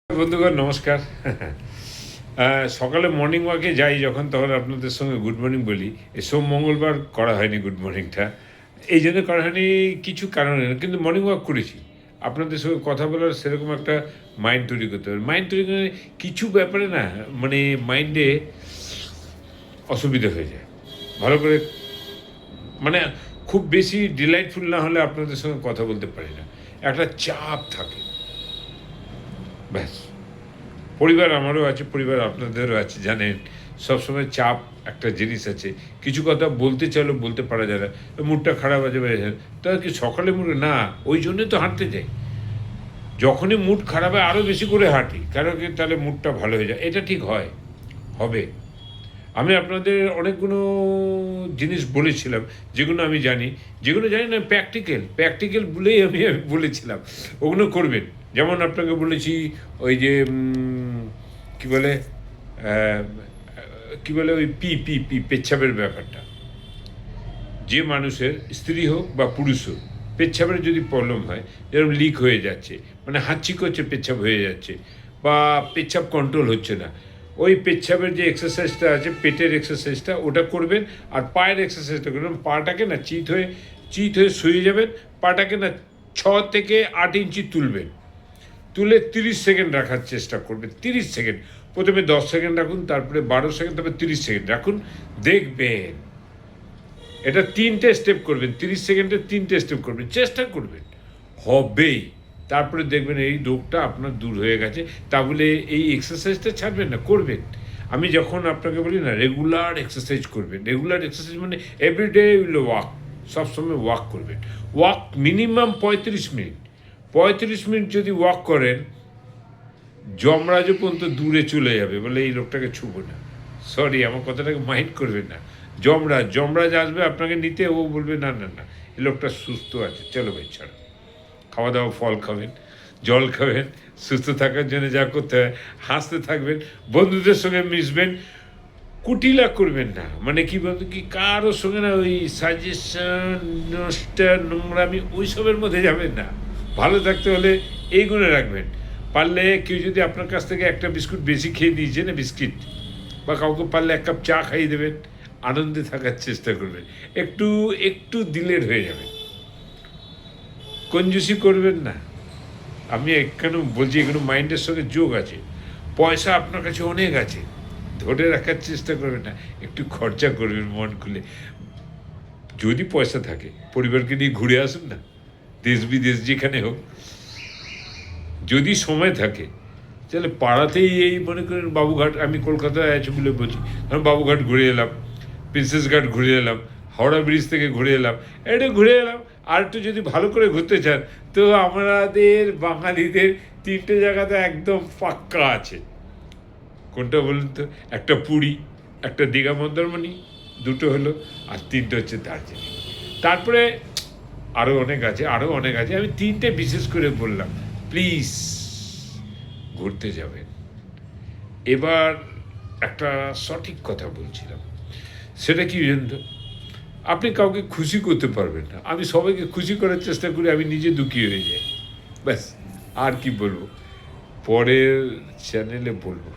বন্ধুগণ নমস্কার। সকালে মর্নিং ওয়াকে যাই যখন, তখন আপনাদের সঙ্গে গুড মর্নিং বলি। এই সোম মঙ্গলবার করা হয়নি গুড মর্নিংটা, এই জন্য করা হয়নি, কিছু কারণে না, কিন্তু মর্নিং ওয়াক করেছি। আপনাদের সঙ্গে কথা বলার সেরকম একটা মাইন্ড তৈরি করতে হবে। মাইন্ড তৈরি করে কিছু ব্যাপারে না, মানে মাইন্ডে অসুবিধা হয়ে যায় ভালো করে, মানে খুব বেশি ডিলাইটফুল না হলে আপনাদের সঙ্গে কথা বলতে পারি না, একটা চাপ থাকে, ব্যাস। পরিবার আমারও আছে, পরিবার আপনাদেরও আছে, জানেন সবসময় চাপ একটা জিনিস আছে। কিছু কথা বলতে চাইলেও বলতে পারা যায় না, মুডটা খারাপ আছে, তা কি সকালে মুড না, ওই জন্যই তো হাঁটতে যাই। যখনই মুড খারাপ হয় আরও বেশি করে হাঁটি, কারণ কি তাহলে মুডটা ভালো হয়ে যায়, এটা ঠিক হয়, হবে। আমি আপনাদের অনেকগুলো জিনিস বলেছিলাম যেগুলো আমি জানি, যেগুলো জানি না প্র্যাকটিক্যাল বলেই আমি বলেছিলাম, ওগুলো করবেন। যেমন আপনাকে বলেছি ওই যে কী বলে কী বলে ওই পি পি পি পেচ্ছাপের ব্যাপারটা, যে মানুষের স্ত্রী হোক বা পুরুষ হোক, পেচ্ছাপের যদি প্রবলেম হয়, যেরকম লিক হয়ে যাচ্ছে, মানে হাঁচি করছে, পেচ্ছাপ হয়ে যাচ্ছে, বা পেচ্ছাপ কন্ট্রোল হচ্ছে না, ওই পেচ্ছাপের যে এক্সারসাইজটা আছে, পেটের এক্সারসাইজটা, ওটা করবেন। আর পায়ের এক্সারসাইজটা করবেন। পাটাকে না চিত হয়ে শুয়ে যাবেন, পাটাকে না 6 থেকে 8 ইঞ্চি তুলবেন, তুলে 30 সেকেন্ড রাখার চেষ্টা করবেন। 30 সেকেন্ড, প্রথমে 10 সেকেন্ড রাখুন, তারপরে 12 সেকেন্ড, তারপরে 30 সেকেন্ড রাখুন, দেখবেন। এটা 3টে স্টেপ করবেন, 30 সেকেন্ডে 3টে স্টেপ করবেন, চেষ্টা করবেন, হবেই। তারপরে দেখবেন এই রোগটা আপনার দূর হয়ে গেছে। তা বলে এই এক্সারসাইজটা ছাড়বেন না, করবেন। আমি যখন আপনাকে বলি না রেগুলার এক্সারসাইজ করবেন, রেগুলার এক্সারসাইজ মানে এভরিডে উইল ওয়াক, সবসময় ওয়াক করবেন। ওয়াক মিনিমাম 35 মিনিট, 35 মিনিট যদি ওয়াক করেন, যমরাজ পর্যন্ত দূরে চলে যাবে, বলে এই লোকটাকে ছুবো না, সরি আমার কথাটাকে মাইন্ড করবেন না। যমরাজ আসবে আপনাকে নিতে, ও বলবে না না না, এই লোকটা সুস্থ আছে, চলো ভাই ছাড়ো। খাওয়া দাওয়া, ফল খাবেন, জল খাবেন, সুস্থ থাকার জন্য যা করতে হয়, হাসতে থাকবেন, বন্ধুদের সঙ্গে মিশবেন, কুটিলা করবেন না, মানে কি বলতো কি কারো সঙ্গে না ওই সাজেশন, নোংরামি, ওইসবের মধ্যে যাবেন না। ভালো থাকতে হলে এইগুলো রাখবেন। পারলে কেউ যদি আপনার কাছ থেকে একটা বিস্কুট বেশি খেয়ে দিয়েছে না, বিস্কিট, বা কাউকে পারলে 1 কাপ চা খাইয়ে দেবেন, আনন্দে থাকার চেষ্টা করবেন, একটু একটু দিলের হয়ে যাবে, কঞ্জুসি করবেন না। আমি এখানে বলছি, এগুলো মাইন্ডের সঙ্গে যোগ আছে। পয়সা আপনার কাছে অনেক আছে, ধরে রাখার চেষ্টা করবেন না, একটু খরচা করবেন মন খুলে। যদি পয়সা থাকে পরিবারকে নিয়ে ঘুরে আসুন না, দেশ বিদেশ যেখানে হোক। যদি সময় থাকে তাহলে পাড়াতেই এই মনে করেন বাবুঘাট, আমি কলকাতায় আছি বলে বলছি, কারণ বাবুঘাট ঘুরে এলাম, প্রিন্সেস ঘাট ঘুরে এলাম, হাওড়া ব্রিজ থেকে ঘুরে এলাম, এটা ঘুরে এলাম। আর একটু যদি ভালো করে ঘুরতে চান তো আমাদের বাঙালিদের 3টে জায়গাতে একদম পাক্কা আছে। কোনটা বলুন তো? একটা পুরী, একটা দীঘা মন্দারমণি, 2টো হলো, আর 3টে হচ্ছে দার্জিলিং। তারপরে আরও অনেক আছে, আমি 3টে বিশেষ করে বললাম। প্লিজ ঘুরতে যাবেন। এবার একটা সঠিক কথা বলছিলাম, সেটা কি জানেন তো? আপনি কাউকে খুশি করতে পারবেন না। আমি সবাইকে খুশি করার চেষ্টা করি, আমি নিজে দুঃখী হয়ে যাই, ব্যাস। আর কি বলবো, পরের চ্যানেলে বলবো।